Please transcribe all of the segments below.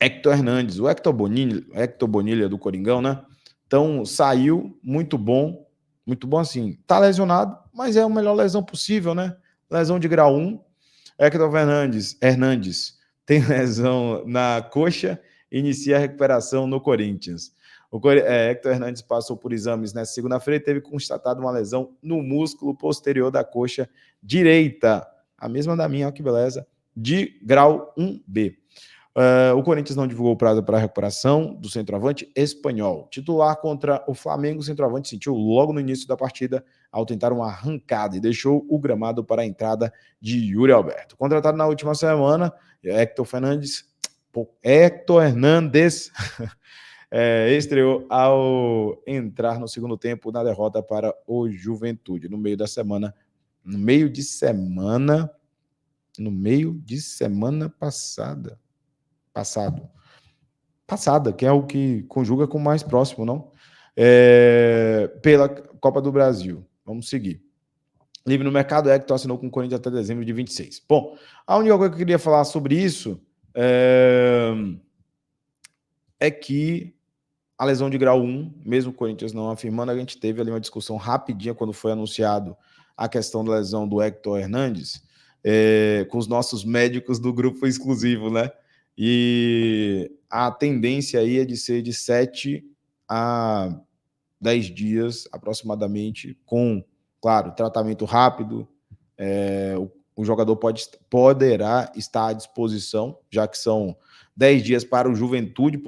Hector Hernandes, o Hector Bonilha do Coringão, né? Então, saiu muito bom assim. Tá lesionado, mas é a melhor lesão possível, né? Lesão de grau 1. Hector Hernandes tem lesão na coxa e inicia a recuperação no Corinthians. Hector Hernandes passou por exames nessa segunda-feira e teve constatado uma lesão no músculo posterior da coxa direita. A mesma da minha, olha que beleza, de grau 1B. O Corinthians não divulgou o prazo para a recuperação do centroavante espanhol. Titular contra o Flamengo, o centroavante sentiu logo no início da partida ao tentar uma arrancada e deixou o gramado para a entrada de Yuri Alberto. Contratado na última semana, Hector Hernandes estreou ao entrar no segundo tempo na derrota para o Juventude. No meio de semana passada, que é o que conjuga com o mais próximo, não? Pela Copa do Brasil. Vamos seguir. Livre no mercado, Hector assinou com o Corinthians até dezembro de 26. Bom, a única coisa que eu queria falar sobre isso é que a lesão de grau 1, mesmo o Corinthians não afirmando, a gente teve ali uma discussão rapidinha quando foi anunciado a questão da lesão do Hector Hernandes, com os nossos médicos do grupo exclusivo, né? E a tendência aí é de ser de 7 a 10 dias, aproximadamente, com, claro, tratamento rápido. O jogador poderá estar à disposição, já que são 10 dias para o Juventude.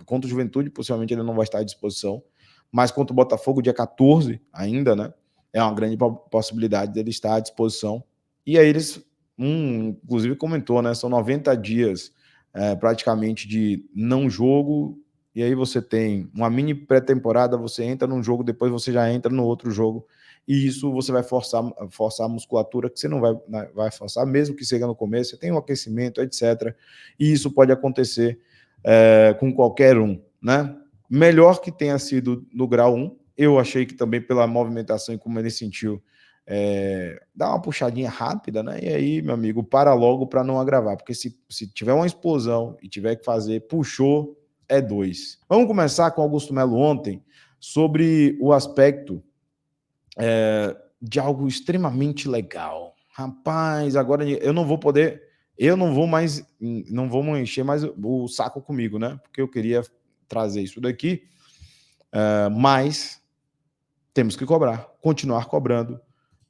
Contra o Juventude, possivelmente ele não vai estar à disposição, mas contra o Botafogo, dia 14 ainda, né? É uma grande possibilidade dele estar à disposição. E aí eles, inclusive comentou, né? São 90 dias praticamente de não jogo, e aí você tem uma mini pré-temporada, você entra num jogo, depois você já entra no outro jogo, e isso você vai forçar a musculatura, que você não vai forçar, mesmo que seja no começo, você tem um aquecimento, etc. E isso pode acontecer com qualquer um, né? Melhor que tenha sido no grau 1, eu achei que também pela movimentação e como ele sentiu, dá uma puxadinha rápida, né? E aí, meu amigo, para logo para não agravar, porque se tiver uma explosão e tiver que fazer, puxou, é 2. Vamos começar com Augusto Melo ontem, sobre o aspecto de algo extremamente legal. Rapaz, agora eu não vou encher mais o saco comigo, né? Porque eu queria trazer isso daqui, mas temos que continuar cobrando,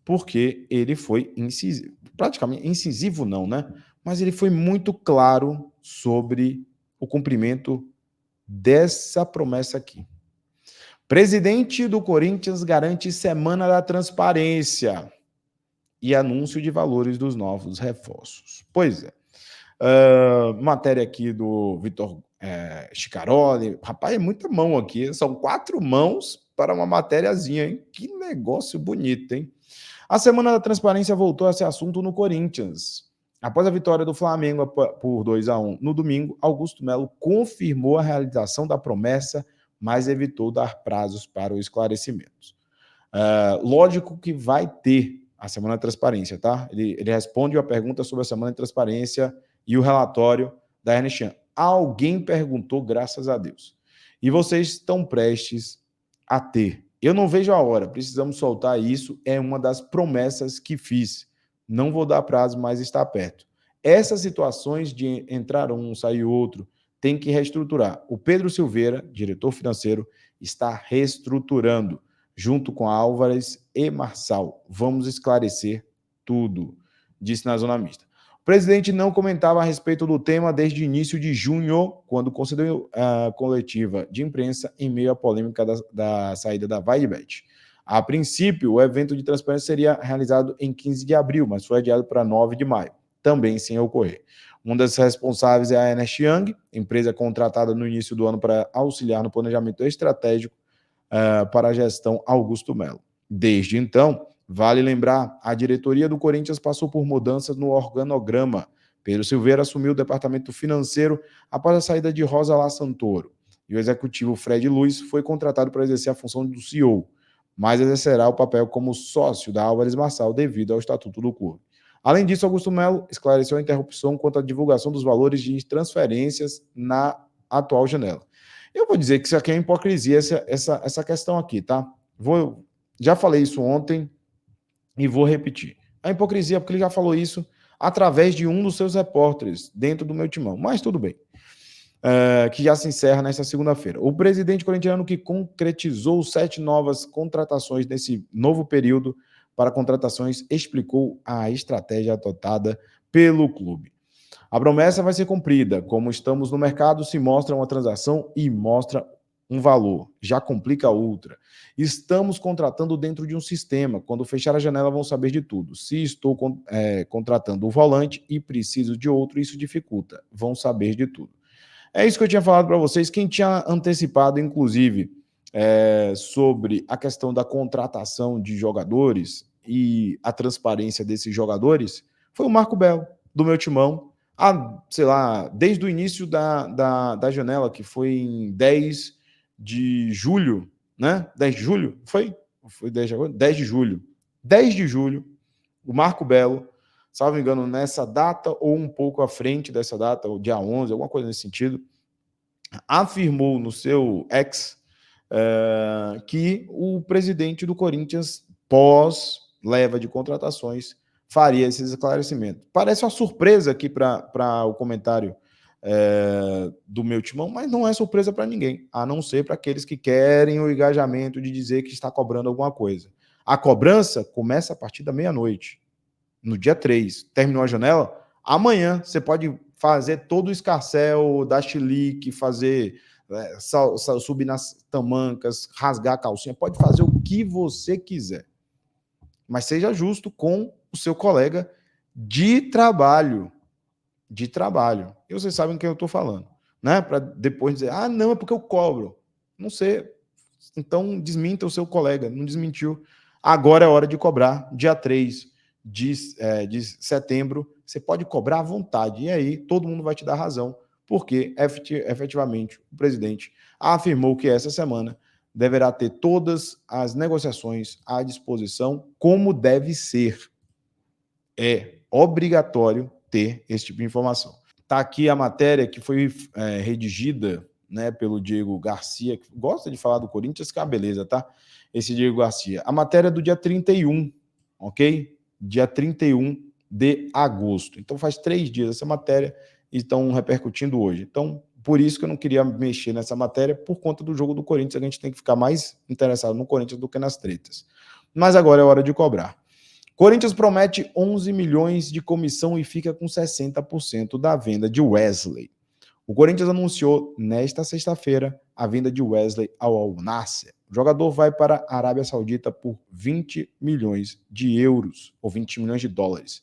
porque ele foi incisivo, praticamente incisivo não, né? Mas ele foi muito claro sobre o cumprimento dessa promessa aqui. Presidente do Corinthians garante Semana da Transparência e anúncio de valores dos novos reforços. Pois é. Matéria aqui do Vitor Chicaroli. Rapaz, é muita mão aqui. São 4 mãos para uma matériazinha, hein? Que negócio bonito, hein? A Semana da Transparência voltou a ser assunto no Corinthians. Após a vitória do Flamengo por 2-1 no domingo, Augusto Melo confirmou a realização da promessa, mas evitou dar prazos para o esclarecimento. Lógico que vai ter a Semana da Transparência, tá? Ele responde a pergunta sobre a Semana de Transparência e o relatório da Ernest Young. Alguém perguntou, graças a Deus. E vocês estão prestes a ter. Eu não vejo a hora, precisamos soltar isso, é uma das promessas que fiz. Não vou dar prazo, mas está perto. Essas situações de entrar um, sair outro, tem que reestruturar. O Pedro Silveira, diretor financeiro, está reestruturando, junto com Álvares e Marçal. Vamos esclarecer tudo, disse na zona mista. O presidente não comentava a respeito do tema desde o início de junho, quando concedeu a coletiva de imprensa em meio à polêmica da saída da Vaidebet. A princípio, o evento de transparência seria realizado em 15 de abril, mas foi adiado para 9 de maio, também sem ocorrer. Uma das responsáveis é a Ernest Young, empresa contratada no início do ano para auxiliar no planejamento estratégico para a gestão Augusto Melo. Desde então, vale lembrar, a diretoria do Corinthians passou por mudanças no organograma. Pedro Silveira assumiu o departamento financeiro após a saída de Rosa Lá Santoro. E o executivo Fred Luiz foi contratado para exercer a função do CEO, mas exercerá o papel como sócio da Álvares Marçal devido ao estatuto do clube. Além disso, Augusto Melo esclareceu a interrupção quanto à divulgação dos valores de transferências na atual janela. Eu vou dizer que isso aqui é hipocrisia, essa questão aqui, tá? Já falei isso ontem e vou repetir. A hipocrisia é porque ele já falou isso através de um dos seus repórteres dentro do meu timão, mas tudo bem. Que já se encerra nesta segunda-feira. O presidente corintiano, que concretizou 7 novas contratações nesse novo período para contratações, explicou a estratégia adotada pelo clube. A promessa vai ser cumprida. Como estamos no mercado, se mostra uma transação e mostra um valor. Já complica outra. Estamos contratando dentro de um sistema. Quando fechar a janela, vão saber de tudo. Se estou contratando o volante e preciso de outro, isso dificulta. Vão saber de tudo. É isso que eu tinha falado para vocês. Quem tinha antecipado, inclusive, sobre a questão da contratação de jogadores e a transparência desses jogadores foi o Marco Belo, do meu timão, sei lá, desde o início da janela, que foi em 10 de julho, né? 10 de julho? Foi 10 de agosto? 10 de julho. 10 de julho, o Marco Belo, salvo engano, nessa data ou um pouco à frente dessa data, o dia 11, alguma coisa nesse sentido, afirmou no seu ex que o presidente do Corinthians, pós leva de contratações, faria esse esclarecimento. Parece uma surpresa aqui para o comentário do meu timão, mas não é surpresa para ninguém, a não ser para aqueles que querem o engajamento de dizer que está cobrando alguma coisa. A cobrança começa a partir da meia-noite, no dia 3. Terminou a janela? Amanhã você pode fazer todo o escarcel, dar chilique, fazer subir nas tamancas, rasgar a calcinha, pode fazer o que você quiser. Mas seja justo com o seu colega de trabalho. De trabalho. E vocês sabem quem eu estou falando, né? Para depois dizer, não, é porque eu cobro. Não sei. Então, desminta o seu colega. Não desmentiu. Agora é hora de cobrar. Dia 3 de setembro, você pode cobrar à vontade. E aí, todo mundo vai te dar razão, porque, efetivamente, o presidente afirmou que essa semana deverá ter todas as negociações à disposição, como deve ser. É obrigatório ter esse tipo de informação. Está aqui a matéria que foi redigida, né, pelo Diego Garcia, que gosta de falar do Corinthians, que é uma beleza, tá? Esse Diego Garcia. A matéria é do dia 31, ok? Dia 31 de agosto. Então faz 3 dias essa matéria e estão repercutindo hoje. Então, por isso que eu não queria mexer nessa matéria, por conta do jogo do Corinthians, a gente tem que ficar mais interessado no Corinthians do que nas tretas. Mas agora é hora de cobrar. Corinthians promete 11 milhões de comissão e fica com 60% da venda de Wesley. O Corinthians anunciou nesta sexta-feira a venda de Wesley ao Al-Nassr. O jogador vai para a Arábia Saudita por 20 milhões de euros, ou 20 milhões de dólares,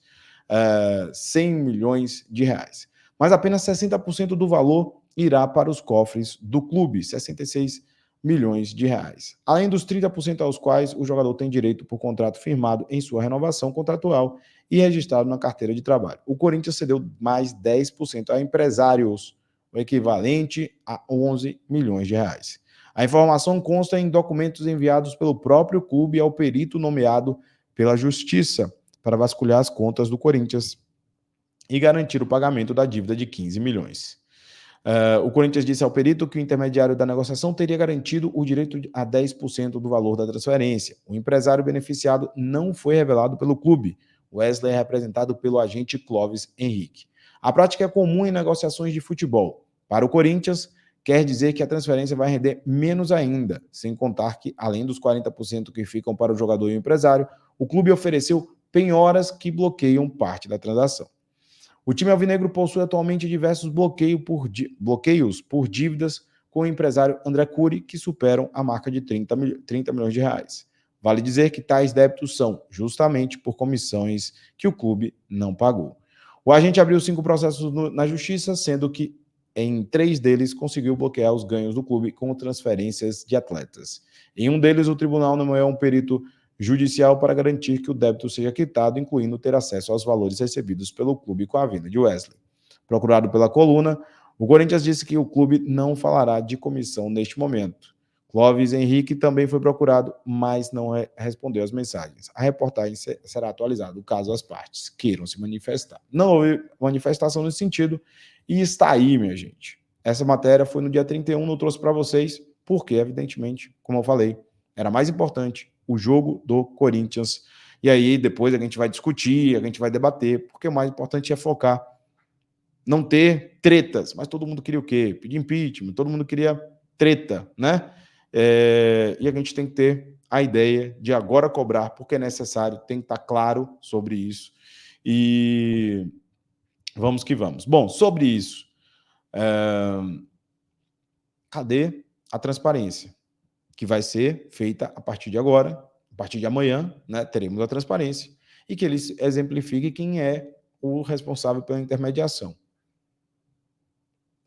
100 milhões de reais. Mas apenas 60% do valor irá para os cofres do clube, 66 milhões de reais. Além dos 30% aos quais o jogador tem direito por contrato firmado em sua renovação contratual e registrado na carteira de trabalho. O Corinthians cedeu mais 10% a empresários, o equivalente a 11 milhões de reais. A informação consta em documentos enviados pelo próprio clube ao perito nomeado pela Justiça para vasculhar as contas do Corinthians e garantir o pagamento da dívida de 15 milhões. O Corinthians disse ao perito que o intermediário da negociação teria garantido o direito a 10% do valor da transferência. O empresário beneficiado não foi revelado pelo clube. Wesley é representado pelo agente Clóvis Henrique. A prática é comum em negociações de futebol. Para o Corinthians, quer dizer que a transferência vai render menos ainda, sem contar que, além dos 40% que ficam para o jogador e o empresário, o clube ofereceu penhoras que bloqueiam parte da transação. O time alvinegro possui atualmente diversos bloqueios por dívidas com o empresário André Cury, que superam a marca de 30 milhões de reais. Vale dizer que tais débitos são justamente por comissões que o clube não pagou. O agente abriu 5 processos na justiça, sendo que em 3 deles conseguiu bloquear os ganhos do clube com transferências de atletas. Em um deles, o tribunal nomeou um perito judicial para garantir que o débito seja quitado, incluindo ter acesso aos valores recebidos pelo clube com a venda de Wesley. Procurado pela coluna, o Corinthians disse que o clube não falará de comissão neste momento. Clóvis Henrique também foi procurado, mas não respondeu às mensagens. A reportagem será atualizada, caso as partes queiram se manifestar. Não houve manifestação nesse sentido, e está aí, minha gente. Essa matéria foi no dia 31, não trouxe para vocês, porque, evidentemente, como eu falei, era mais importante o jogo do Corinthians. E aí, depois a gente vai discutir, a gente vai debater, porque o mais importante é focar, não ter tretas. Mas todo mundo queria o quê? Pedir impeachment, todo mundo queria treta, né? E a gente tem que ter a ideia de agora cobrar, porque é necessário, tem que estar claro sobre isso. E vamos que vamos. Bom, sobre isso, cadê a transparência? Que vai ser feita a partir de agora, a partir de amanhã, né, teremos a transparência, e que ele exemplifique quem é o responsável pela intermediação.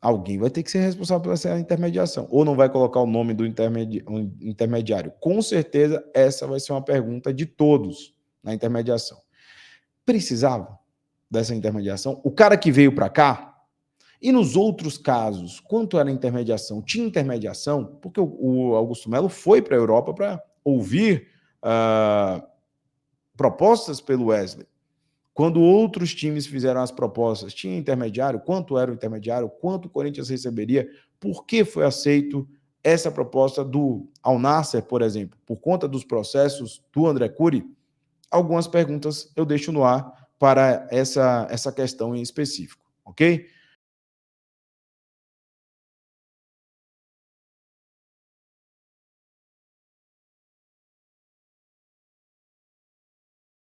Alguém vai ter que ser responsável pela essa intermediação, ou não vai colocar o nome do intermediário. Com certeza, essa vai ser uma pergunta de todos na intermediação. Precisava dessa intermediação? O cara que veio para cá, e nos outros casos, quanto era a intermediação? Tinha intermediação? Porque o Augusto Melo foi para a Europa para ouvir propostas pelo Wesley. Quando outros times fizeram as propostas, tinha intermediário? Quanto era o intermediário? Quanto o Corinthians receberia? Por que foi aceito essa proposta do Al Nassr, por exemplo? Por conta dos processos do André Cury? Algumas perguntas eu deixo no ar para essa questão em específico, ok?